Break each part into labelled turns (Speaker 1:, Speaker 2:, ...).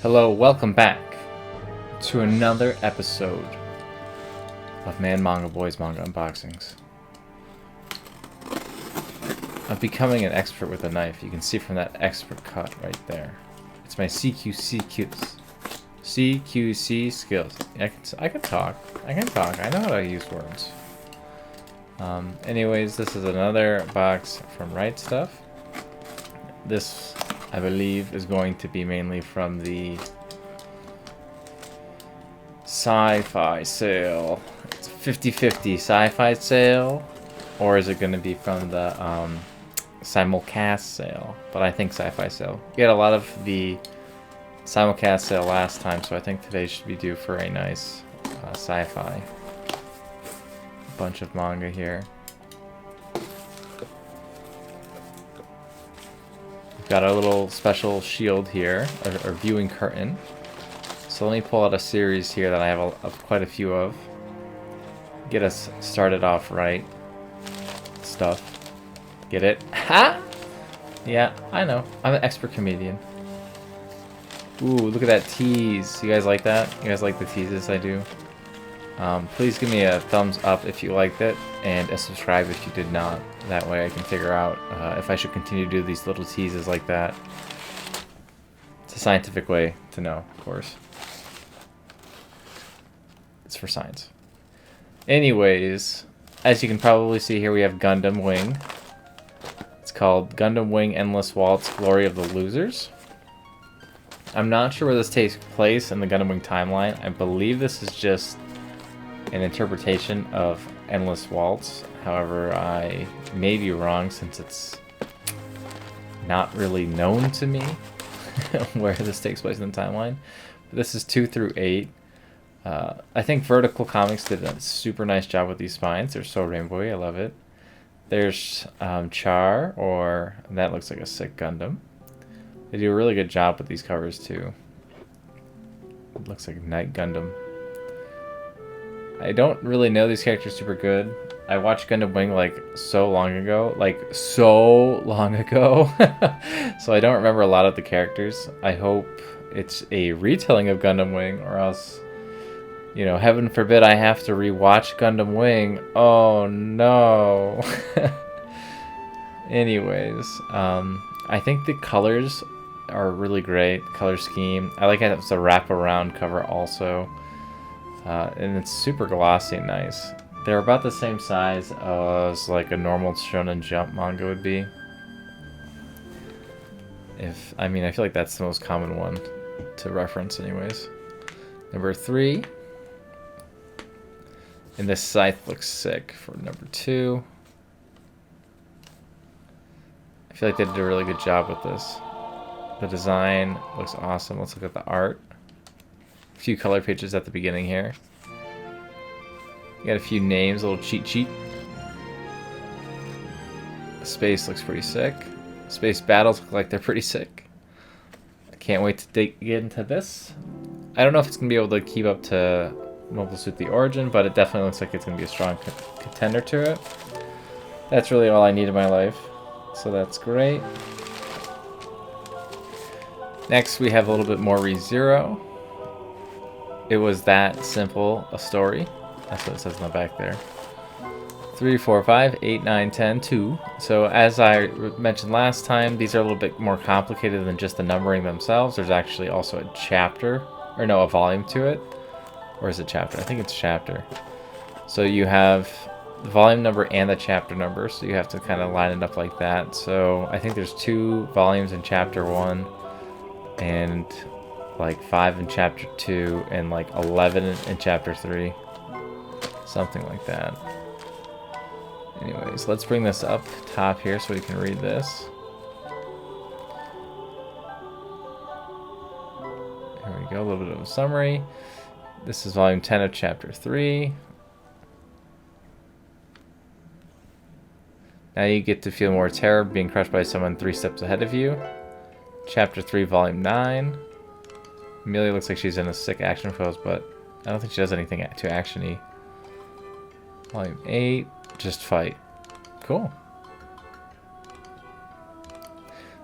Speaker 1: Hello, welcome back to another episode of Manga Boys Manga Unboxings. I'm becoming an expert with a knife. You can see from that expert cut right there. It's my CQC skills. I can talk. I know how to use words. Anyways, this is another box from Right Stuff. This, I believe, is going to be mainly from the sci-fi sale. It's a 50-50 sci-fi sale, or is it going to be from the simulcast sale? But I think sci-fi sale. We had a lot of the simulcast sale last time, so I think today should be due for a nice sci-fi. Bunch of manga here. Got our little special shield here, our viewing curtain. So let me pull out a series here that I have quite a few of. Get us started off right. Stuff. Get it? Ha! Yeah, I know. I'm an expert comedian. Ooh, look at that tease. You guys like that? You guys like the teases I do? Please give me a thumbs up if you liked it, and a subscribe if you did not. That way I can figure out if I should continue to do these little teases like that. It's a scientific way to know, of course. It's for science. Anyways, as you can probably see here, we have Gundam Wing. It's called Gundam Wing Endless Waltz Glory of the Losers. I'm not sure where this takes place in the Gundam Wing timeline. I believe this is just an interpretation of Endless Waltz. However, I may be wrong since it's not really known to me where this takes place in the timeline. But this is 2 through 8. I think Vertical Comics did a super nice job with these spines. They're so rainbowy. I love it. There's Char, or that looks like a sick Gundam. They do a really good job with these covers too. It looks like Night Gundam. I don't really know these characters super good. I watched Gundam Wing like so long ago. So I don't remember a lot of the characters. I hope it's a retelling of Gundam Wing, or else, you know, heaven forbid I have to rewatch Gundam Wing. Oh no. Anyways, I think the colors are really great. The color scheme. I like how it's a wraparound cover also. And it's super glossy and nice. They're about the same size as like a normal Shonen Jump manga would be. I feel like that's the most common one to reference anyways. Number 3. And this scythe looks sick for number 2. I feel like they did a really good job with this. The design looks awesome. Let's look at the art. A few color pages at the beginning here. You got a few names, a little cheat sheet. The space looks pretty sick. Space battles look like they're pretty sick. I can't wait to get into this. I don't know if it's going to be able to keep up to Mobile Suit The Origin, but it definitely looks like it's going to be a strong contender to it. That's really all I need in my life, so that's great. Next, we have a little bit more ReZero. It was that simple a story. That's what it says on the back there. 3, 4, 5, 8, 9, 10, 2. So as I mentioned last time, these are a little bit more complicated than just the numbering themselves. There's actually also a chapter, or no, a volume to it. Or is it chapter? I think it's chapter. So you have the volume number and the chapter number, so you have to kind of line it up like that. So I think there's 2 volumes in chapter 1, and like 5 in chapter 2, and like 11 in chapter 3. Something like that. Anyways, let's bring this up top here so we can read this. Here we go, a little bit of a summary. This is volume 10 of chapter 3. Now you get to feel more terror being crushed by someone 3 steps ahead of you. Chapter 3, volume 9. Amelia looks like she's in a sick action pose, but I don't think she does anything too action-y. Volume 8, just fight. Cool.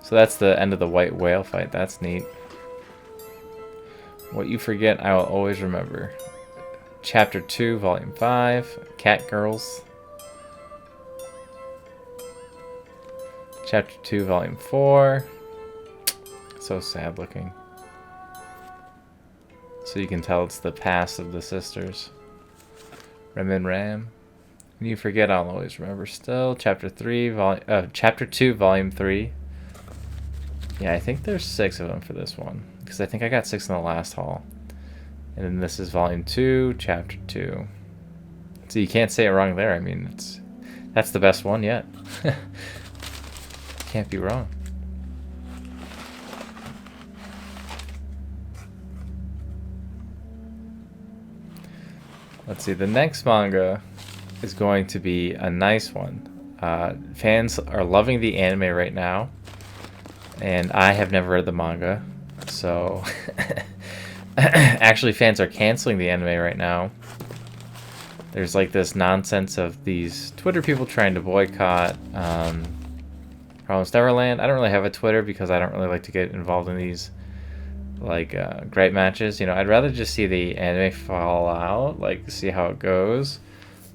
Speaker 1: So that's the end of the white whale fight. That's neat. What you forget, I will always remember. Chapter 2, Volume 5, Cat Girls. Chapter 2, Volume 4. So sad looking. So you can tell it's the past of the sisters. Rem and Ram. When you forget, I'll always remember still. Chapter 2, Volume 3. Yeah, I think there's 6 of them for this one. Because I think I got 6 in the last haul. And then this is Volume 2, Chapter 2. So you can't say it wrong there. I mean, that's the best one yet. Can't be wrong. Let's see, the next manga is going to be a nice one. Fans are loving the anime right now, and I have never read the manga, so actually fans are canceling the anime right now. There's like this nonsense of these Twitter people trying to boycott Neverland. I don't really have a Twitter because I don't really like to get involved in these like great matches. You know, I'd rather just see the anime fall out, like see how it goes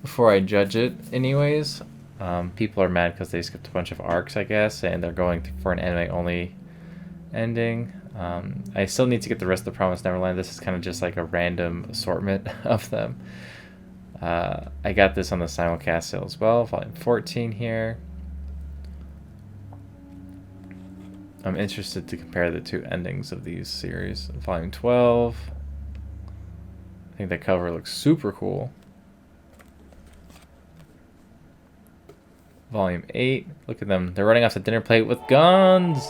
Speaker 1: before I judge it anyways. People are mad because they skipped a bunch of arcs, I guess, and they're going for an anime only ending. I still need to get the rest of the Promised Neverland. This is kind of just like a random assortment of them. I got this on the simulcast sale as well, volume 14 here. I'm interested to compare the two endings of these series. Volume 12. I think that cover looks super cool. Volume 8. Look at them. They're running off the dinner plate with guns!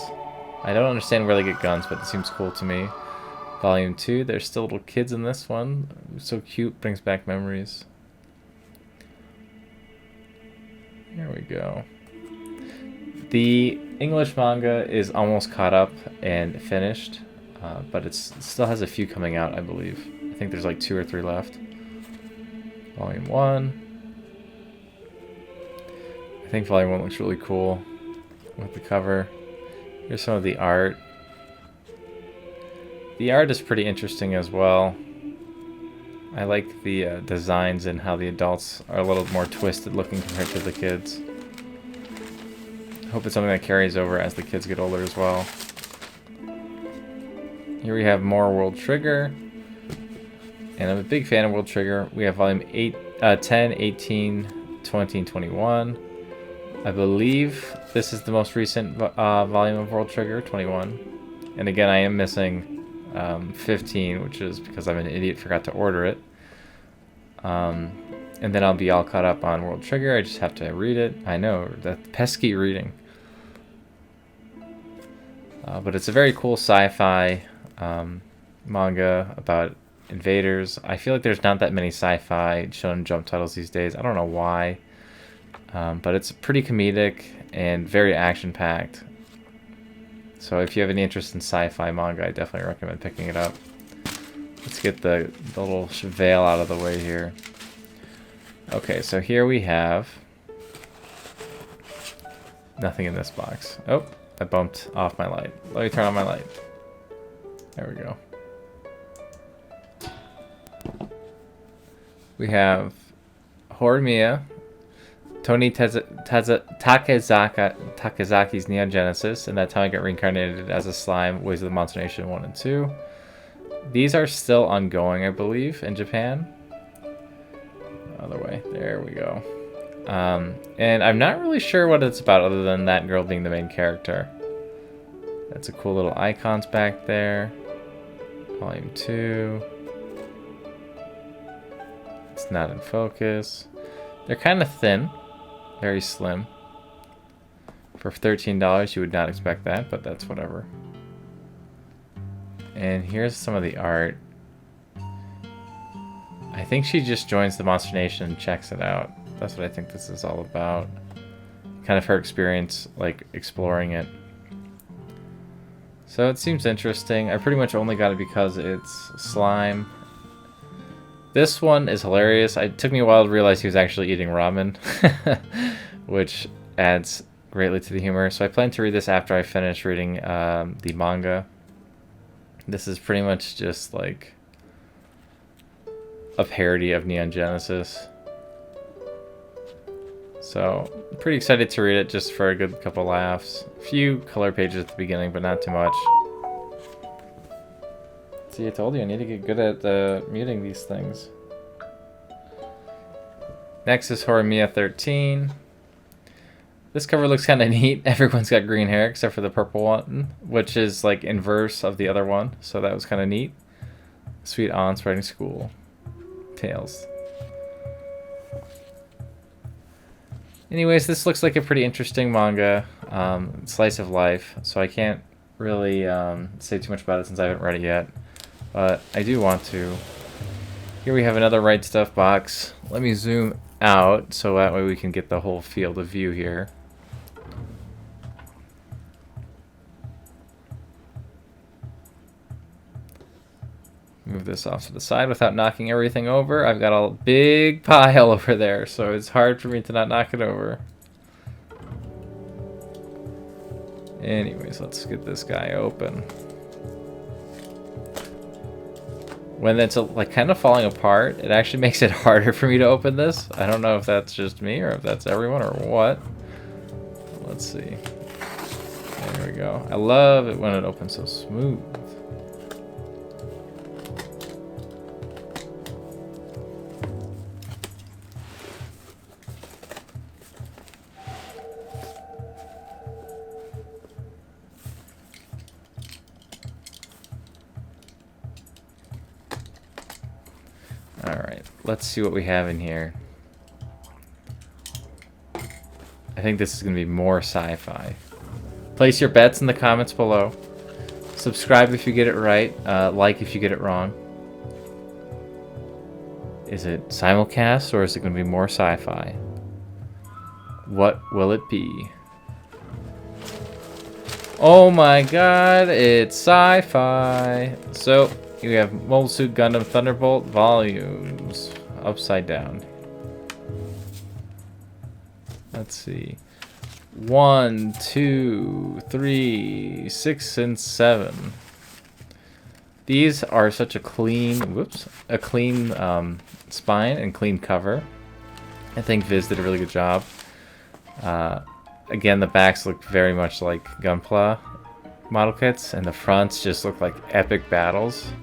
Speaker 1: I don't understand where they get guns, but it seems cool to me. Volume 2. There's still little kids in this one. So cute. Brings back memories. Here we go. The English manga is almost caught up and finished, but it still has a few coming out, I believe. I think there's like 2 or 3 left. Volume 1. I think Volume 1 looks really cool with the cover. Here's some of the art. The art is pretty interesting as well. I like the designs and how the adults are a little more twisted looking compared to the kids. I hope it's something that carries over as the kids get older as well. Here we have more World Trigger. And I'm a big fan of World Trigger. We have volume 10, 18, 20, and 21. I believe this is the most recent volume of World Trigger, 21. And again, I am missing 15, which is because I'm an idiot, forgot to order it. And then I'll be all caught up on World Trigger. I just have to read it. I know, that pesky reading. But it's a very cool sci-fi manga about invaders. I feel like there's not that many sci-fi Shonen Jump titles these days. I don't know why. But it's pretty comedic and very action-packed. So if you have any interest in sci-fi manga, I definitely recommend picking it up. Let's get the little veil out of the way here. Okay, so here we have nothing in this box. Oh, I bumped off my light. Let me turn on my light. There we go. We have Horimiya, Tony Takezaki's Neon Genesis, and that time I got reincarnated as a slime, Ways of the Monster Nation 1 and 2. These are still ongoing, I believe, in Japan. Other way. There we go. And I'm not really sure what it's about other than that girl being the main character. That's a cool little icons back there. Volume 2. It's not in focus. They're kind of thin. Very slim. For $13, you would not expect that, but that's whatever. And here's some of the art. I think she just joins the Monster Nation and checks it out. That's what I think this is all about. Kind of her experience, like, exploring it. So it seems interesting. I pretty much only got it because it's slime. This one is hilarious. It took me a while to realize he was actually eating ramen, which adds greatly to the humor. So I plan to read this after I finish reading the manga. This is pretty much just like a parody of Neon Genesis. So, pretty excited to read it just for a good couple laughs. A few color pages at the beginning, but not too much. See, I told you I need to get good at muting these things. Next is Horimiya 13. This cover looks kind of neat. Everyone's got green hair except for the purple one, which is like inverse of the other one. So that was kind of neat. Sweet aunts riding school. Tails. Anyways, this looks like a pretty interesting manga. Slice of life. So I can't really say too much about it since I haven't read it yet. But I do want to. Here we have another Right Stuff box. Let me zoom out so that way we can get the whole field of view here. Move this off to the side without knocking everything over. I've got a big pile over there, so it's hard for me to not knock it over. Anyways, let's get this guy open. When it's like kind of falling apart, it actually makes it harder for me to open this. I don't know if that's just me or if that's everyone or what. Let's see. There we go. I love it when it opens so smooth. Alright, let's see what we have in here. I think this is going to be more sci-fi. Place your bets in the comments below. Subscribe if you get it right. Like if you get it wrong. Is it simulcast or is it going to be more sci-fi? What will it be? Oh my god, it's sci-fi. So, you have Mobile Suit Gundam Thunderbolt volumes upside down. Let's see. 1, 2, 3, 6, and 7. These are such a clean, spine and clean cover. I think Viz did a really good job. Again, the backs look very much like Gunpla model kits, and the fronts just look like epic battles.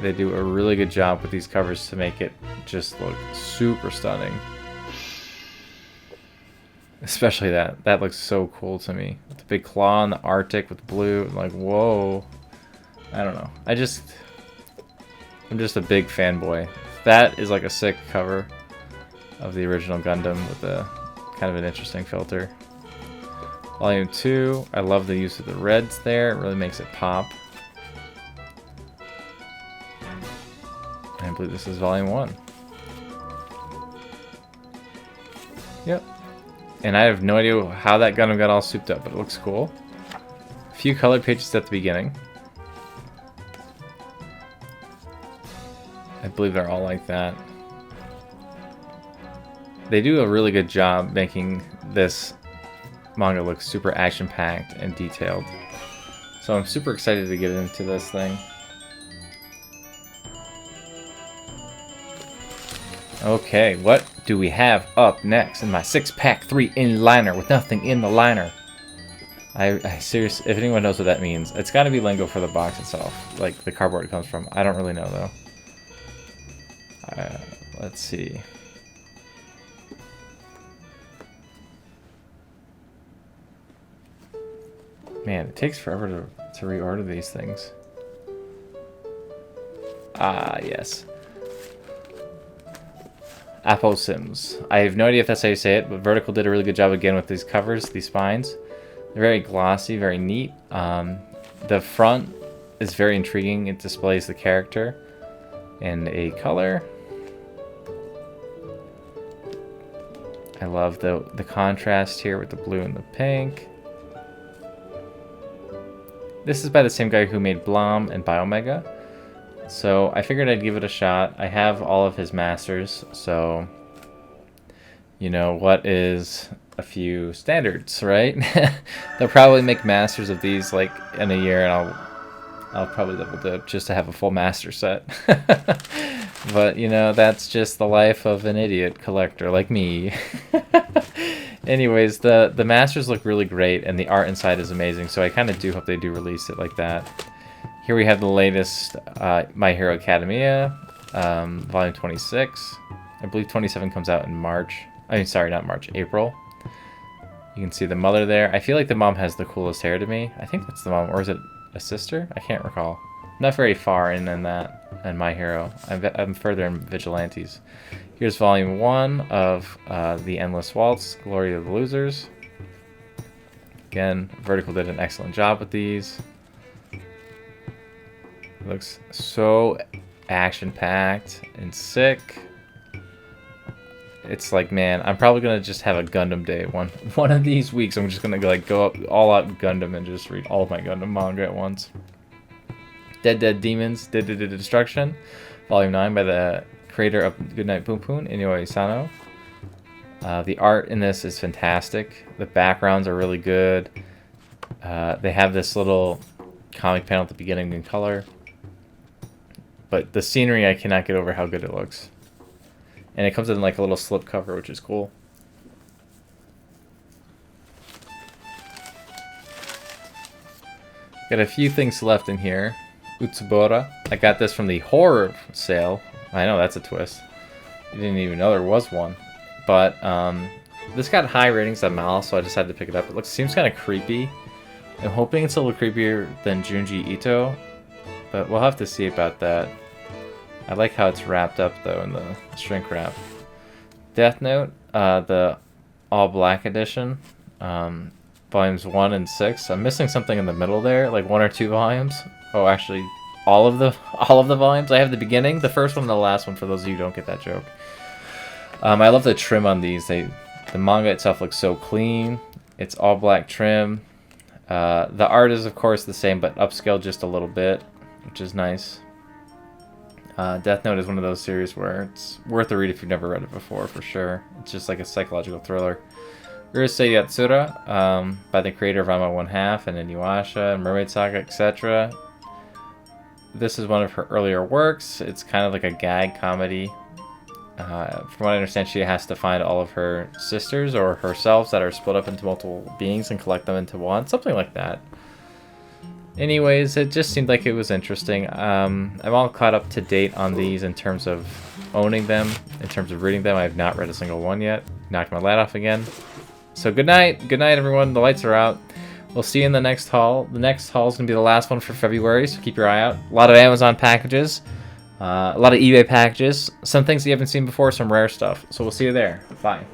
Speaker 1: They do a really good job with these covers to make it just look super stunning. Especially that. That looks so cool to me. With the big claw in the Arctic with blue. Like, whoa. I don't know. I'm just a big fanboy. That is like a sick cover of the original Gundam with a kind of an interesting filter. Volume 2. I love the use of the reds there. It really makes it pop. I believe this is volume 1. Yep. And I have no idea how that Gundam got all souped up, but it looks cool. A few color pages at the beginning. I believe they're all like that. They do a really good job making this manga look super action-packed and detailed. So I'm super excited to get into this thing. Okay, what do we have up next in my 6-pack 3-in liner with nothing in the liner? I seriously, if anyone knows what that means, it's got to be lingo for the box itself, like the cardboard it comes from. I don't really know though. Let's see. Man, it takes forever to reorder these things. Ah, yes. Apo Sims. I have no idea if that's how you say it, but Vertical did a really good job again with these covers, these spines. They're very glossy, very neat. The front is very intriguing. It displays the character in a color. I love the contrast here with the blue and the pink. This is by the same guy who made Blom and Biomega. So I figured I'd give it a shot. I have all of his masters, so you know what is a few standards, right? They'll probably make masters of these like in a year, and I'll probably double dip just to have a full master set. But, you know, that's just the life of an idiot collector like me. Anyways, the masters look really great, and the art inside is amazing, so I kind of do hope they do release it like that. Here we have the latest My Hero Academia, volume 26. I believe 27 comes out in March. I mean, sorry, not March, April. You can see the mother there. I feel like the mom has the coolest hair to me. I think that's the mom, or is it a sister? I can't recall. I'm not very far in that, in My Hero. I'm further in Vigilantes. Here's volume 1 of The Endless Waltz, Glory of the Losers. Again, Vertical did an excellent job with these. It looks so action-packed and sick. It's like, man, I'm probably gonna just have a Gundam day one of these weeks. I'm just gonna go up all out Gundam and just read all of my Gundam manga at once. Dead Demons, Dead Destruction, Volume 9 by the creator of Goodnight Boom Poon, Inoue Sano. The art in this is fantastic. The backgrounds are really good. They have this little comic panel at the beginning in color. But the scenery, I cannot get over how good it looks. And it comes in like a little slip cover, which is cool. Got a few things left in here. Utsubora. I got this from the horror sale. I know, that's a twist. I didn't even know there was one. But this got high ratings on Mal, so I decided to pick it up. It seems kind of creepy. I'm hoping it's a little creepier than Junji Ito, but we'll have to see about that. I like how it's wrapped up, though, in the shrink wrap. Death Note, the all-black edition, volumes 1 and 6. I'm missing something in the middle there, like 1 or 2 volumes. Oh, actually, all of the volumes. I have the beginning, the first one, and the last one, for those of you who don't get that joke. I love the trim on these. The manga itself looks so clean. It's all black trim. The art is, of course, the same, but upscaled just a little bit, which is nice. Death Note is one of those series where it's worth a read if you've never read it before, for sure. It's just like a psychological thriller. Urusei Katsura, by the creator of Ranma 1/2 and Inuyasha, Mermaid Saga, etc. This is one of her earlier works. It's kind of like a gag comedy. From what I understand, she has to find all of her sisters or herself that are split up into multiple beings and collect them into one. Something like that. Anyways, it just seemed like it was interesting. I'm all caught up to date on these in terms of owning them, in terms of reading them. I have not read a single one yet. Knocked my light off again. So good night. Good night, everyone. The lights are out. We'll see you in the next haul. The next haul is going to be the last one for February, so keep your eye out. A lot of Amazon packages. A lot of eBay packages. Some things that you haven't seen before, some rare stuff. So we'll see you there. Bye.